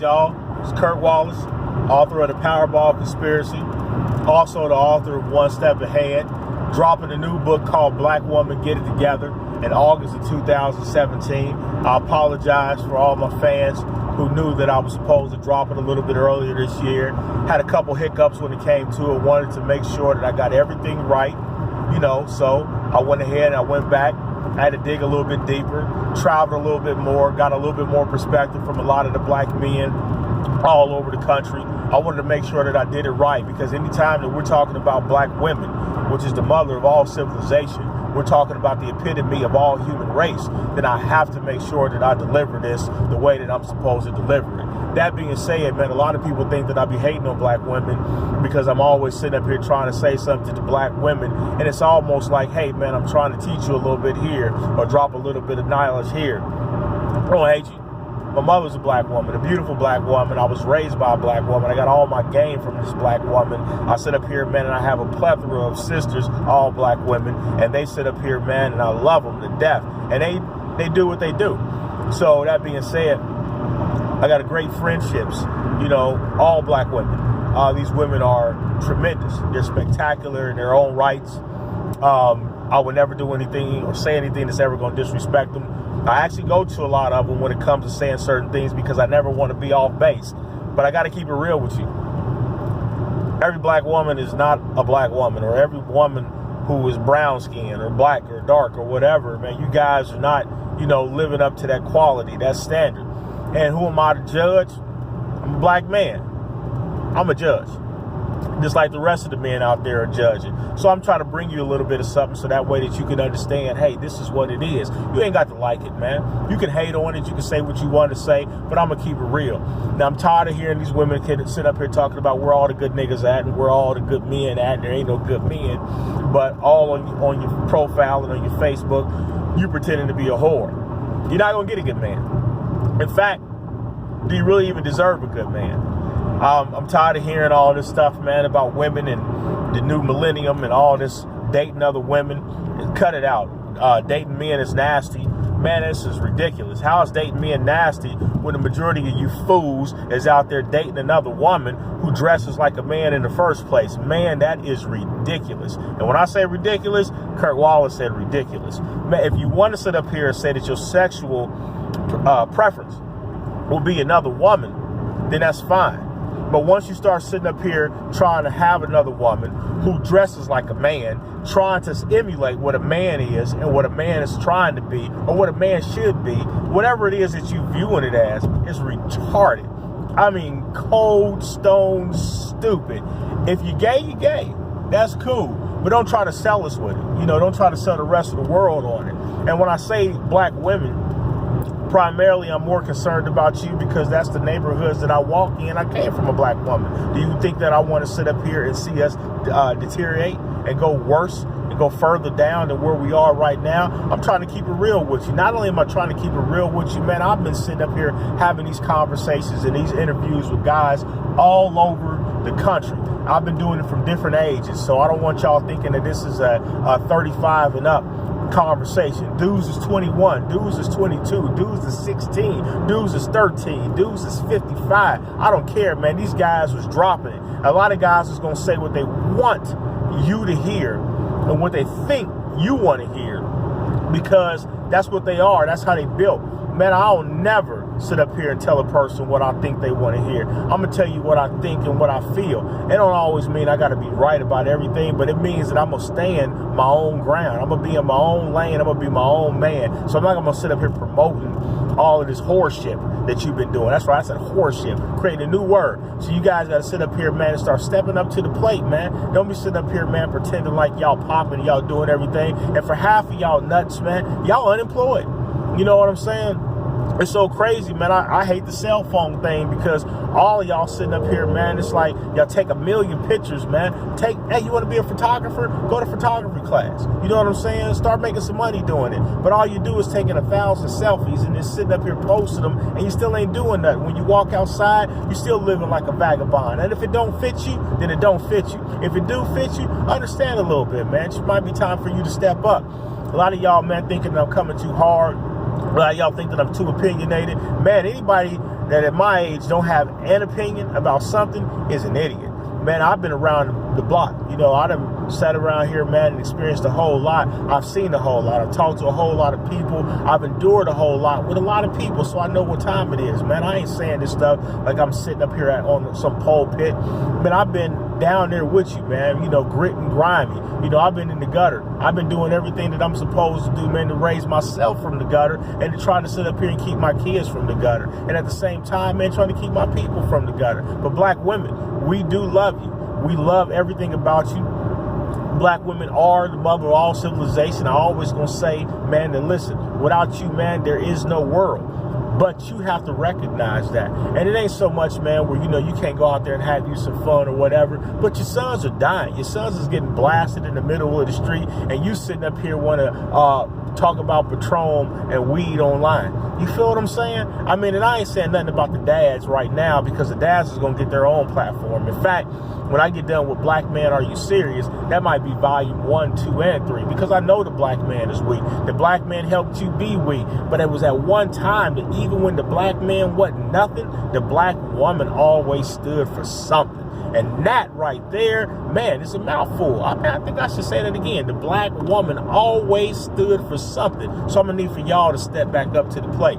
y'all. It's Kurt Wallace, author of The Powerball Conspiracy, also the author of One Step Ahead, dropping a new book called Black Woman, Get It Together in August of 2017. I apologize for all my fans who knew that I was supposed to drop it a little bit earlier this year. Had a couple hiccups when it came to it. Wanted to make sure that I got everything right, so I went ahead and I went back. I had to dig a little bit deeper, traveled a little bit more, got a little bit more perspective from a lot of the black men all over the country. I wanted to make sure that I did it right, because anytime that we're talking about black women, which is the mother of all civilization, we're talking about the epitome of all human race, then I have to make sure that I deliver this the way that I'm supposed to deliver it. That being said, man, a lot of people think that I be hating on black women because I'm always sitting up here trying to say something to black women, and it's almost like, hey, man, I'm trying to teach you a little bit here or drop a little bit of knowledge here. I don't hate you. My mother's a black woman, a beautiful black woman. I was raised by a black woman. I got all my game from this black woman. I sit up here, man, and I have a plethora of sisters, all black women, and they sit up here, man, and I love them to death. And they do what they do. So that being said, I got a great friendships, all black women. These women are tremendous. They're spectacular in their own rights. I would never do anything or say anything that's ever going to disrespect them. I actually go to a lot of them when it comes to saying certain things because I never want to be off base. But I got to keep it real with you. Every black woman is not a black woman, or every woman who is brown skinned or black or dark or whatever, man. You guys are not, living up to that quality, that standard. And who am I to judge? I'm a black man. I'm a judge. Just like the rest of the men out there are judging. So I'm trying to bring you a little bit of something so that way that you can understand, hey, this is what it is. You ain't got to like it, man. You can hate on it. You can say what you want to say, but I'm going to keep it real. Now, I'm tired of hearing these women sit up here talking about where all the good niggas at and where all the good men at, and there ain't no good men. But all on your profile and on your Facebook, you pretending to be a whore. You're not going to get a good man. In fact, do you really even deserve a good man? I'm tired of hearing all this stuff, man, about women and the new millennium and all this dating other women. Cut it out. Dating men is nasty. Man, this is ridiculous. How is dating men nasty when the majority of you fools is out there dating another woman who dresses like a man in the first place? Man, that is ridiculous. And when I say ridiculous, Kurt Wallace said ridiculous. Man, if you want to sit up here and say that your sexual preference will be another woman, then that's fine. But once you start sitting up here trying to have another woman who dresses like a man, trying to emulate what a man is and what a man is trying to be, or what a man should be, whatever it is that you viewing it as, is retarded. I mean, cold, stone, stupid. If you're gay, you're gay. That's cool. But don't try to sell us with it. Don't try to sell the rest of the world on it. And when I say black women, primarily, I'm more concerned about you because that's the neighborhoods that I walk in. I came from a black woman. Do you think that I want to sit up here and see us deteriorate and go worse and go further down than where we are right now? I'm trying to keep it real with you. Not only am I trying to keep it real with you, man, I've been sitting up here having these conversations and these interviews with guys all over the country. I've been doing it from different ages, so I don't want y'all thinking that this is a 35 and up conversation. Dudes is 21, dudes is 22, dudes is 16, dudes is 13, dudes is 55. I don't care, man. These guys was dropping it. A lot of guys is going to say what they want you to hear and what they think you want to hear, because that's what they are. That's how they built. Man, I'll never sit up here and tell a person what I think they want to hear. I'm going to tell you what I think and what I feel. It don't always mean I got to be right about everything, but it means that I'm going to stand my own ground. I'm going to be in my own lane. I'm going to be my own man. So I'm not going to sit up here promoting all of this horseshit that you've been doing. That's right, I said horseshit. Create a new word. So you guys got to sit up here, man, and start stepping up to the plate, man. Don't be sitting up here, man, pretending like y'all popping, y'all doing everything. And for half of y'all nuts, man, y'all unemployed. You know what I'm saying? It's so crazy, man. I hate the cell phone thing because all of y'all sitting up here, man, it's like y'all take a million pictures, man. Hey, you want to be a photographer? Go to photography class. You know what I'm saying? Start making some money doing it. But all you do is taking 1,000 selfies and just sitting up here posting them, and you still ain't doing nothing. When you walk outside, you still living like a vagabond. And if it don't fit you, then it don't fit you. If it do fit you, understand a little bit, man. It might be time for you to step up. A lot of y'all, man, thinking that I'm coming too hard. A lot of y'all think that I'm too opinionated. Man, anybody that at my age don't have an opinion about something is an idiot. Man, I've been around the block. You know, I done sat around here, man, and experienced a whole lot. I've seen a whole lot. I've talked to a whole lot of people. I've endured a whole lot with a lot of people, so I know what time it is, man. I ain't saying this stuff like I'm sitting up here on some pulpit. Man, I've been down there with you, man, you know, grit and grimy. You know, I've been in the gutter. I've been doing everything that I'm supposed to do, man, to raise myself from the gutter and to try to sit up here and keep my kids from the gutter. And at the same time, man, trying to keep my people from the gutter. But black women, we do love you. We love everything about you. Black women are the mother of all civilization. I always gonna say, man, that listen, without you, man, there is no world. But you have to recognize that. And it ain't so much, man, where, you know, you can't go out there and have you some fun or whatever. But your sons are dying. Your sons is getting blasted in the middle of the street. And you sitting up here want to talk about Patron and weed online. You feel what I'm saying? I mean, and I ain't saying nothing about the dads right now, because the dads is going to get their own platform. In fact, when I get done with Black Man, Are You Serious? That might be volume 1, 2, and 3, because I know the black man is weak. The black man helped you be weak. But it was at one time that even when the black man wasn't nothing, the black woman always stood for something. And that right there, man, it's a mouthful. I think I should say that again. The black woman always stood for something. So I'm going to need for y'all to step back up to the plate.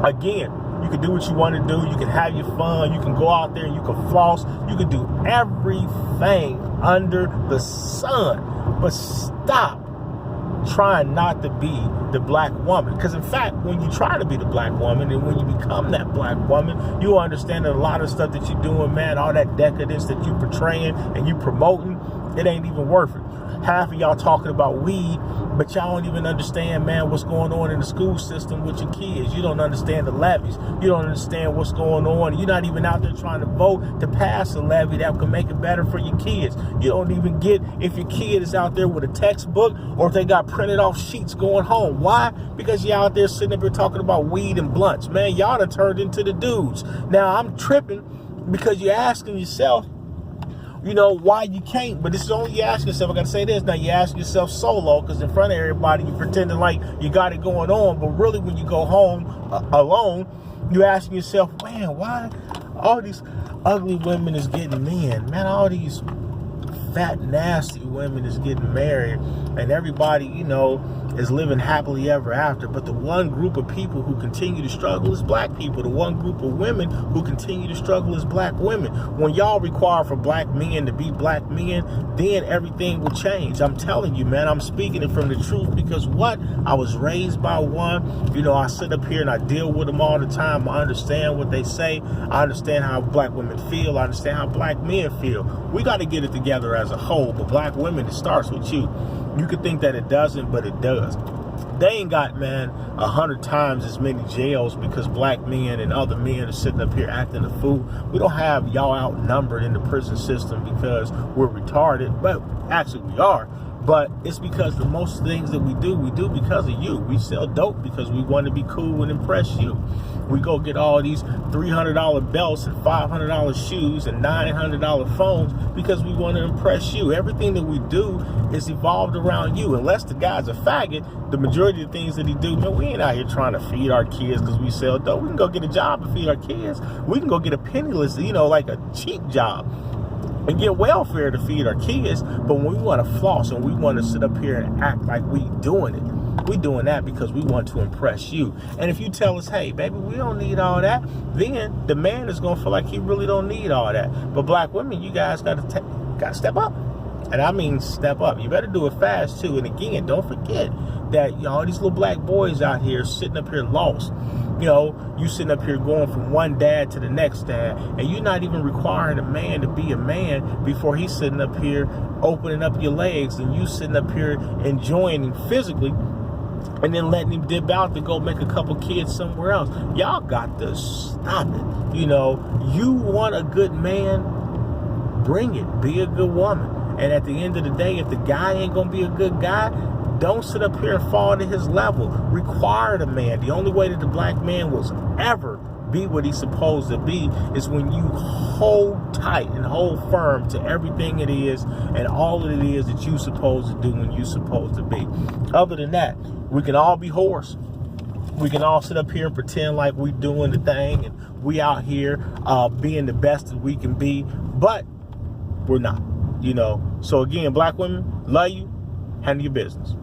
Again, you can do what you want to do. You can have your fun. You can go out there and you can floss. You can do everything under the sun. But stop trying not to be the black woman. Because in fact, when you try to be the black woman and when you become that black woman, you'll understand that a lot of stuff that you're doing, man, all that decadence that you portraying and you promoting, it ain't even worth it. Half of y'all talking about weed, but y'all don't even understand, man, what's going on in the school system with your kids. You don't understand the levies. You don't understand what's going on. You're not even out there trying to vote to pass a levy that can make it better for your kids. You don't even get if your kid is out there with a textbook or if they got printed off sheets going home. Why? Because you're out there sitting up here talking about weed and blunts. Man, y'all done turned into the dudes. Now, I'm tripping because you're asking yourself, you know, why you can't, but this is only you asking yourself. I gotta say this now, you ask yourself solo, because in front of everybody you pretending like you got it going on, but really when you go home alone, you asking yourself, man, why all these ugly women is getting men, man, all these fat nasty women is getting married, and everybody, you know, is living happily ever after. But the one group of people who continue to struggle is black people. The one group of women who continue to struggle is black women. When y'all require for black men to be black men, then everything will change. I'm telling you, man, I'm speaking it from the truth, because what? I was raised by one. You know, I sit up here and I deal with them all the time. I understand what they say. I understand how black women feel. I understand how black men feel. We got to get it together as a whole. But black women, it starts with you. You could think that it doesn't, but it does. They ain't got, man, 100 times as many jails because black men and other men are sitting up here acting a fool. We don't have y'all outnumbered in the prison system because we're retarded, but actually we are. But it's because the most things that we do because of you. We sell dope because we want to be cool and impress you. We go get all these $300 belts and $500 shoes and $900 phones because we want to impress you. Everything that we do is evolved around you. Unless the guy's a faggot, the majority of the things that he do, man, we ain't out here trying to feed our kids because we sell dope. We can go get a job to feed our kids. We can go get a penniless, you know, like a cheap job and get welfare to feed our kids. But when we want to floss and we want to sit up here and act like we doing it, we doing that because we want to impress you. And if you tell us, hey, baby, we don't need all that, then the man is going to feel like he really don't need all that. But black women, you guys got to step up. And I mean step up. You better do it fast, too. And again, don't forget that, you know, all these little black boys out here sitting up here lost. You know, you sitting up here going from one dad to the next dad, and you're not even requiring a man to be a man before he's sitting up here opening up your legs, and you sitting up here enjoying him physically, and then letting him dip out to go make a couple kids somewhere else. Y'all got to stop it. You know, you want a good man, bring it. Be a good woman. And at the end of the day, if the guy ain't going to be a good guy, don't sit up here and fall to his level. Require the man. The only way that the black man will ever be what he's supposed to be is when you hold tight and hold firm to everything it is and all it is that you're supposed to do when you're supposed to be. Other than that, we can all be whores. We can all sit up here and pretend like we doing the thing and we out here being the best that we can be, but we're not, you know. So again, black women, love you, handle your business.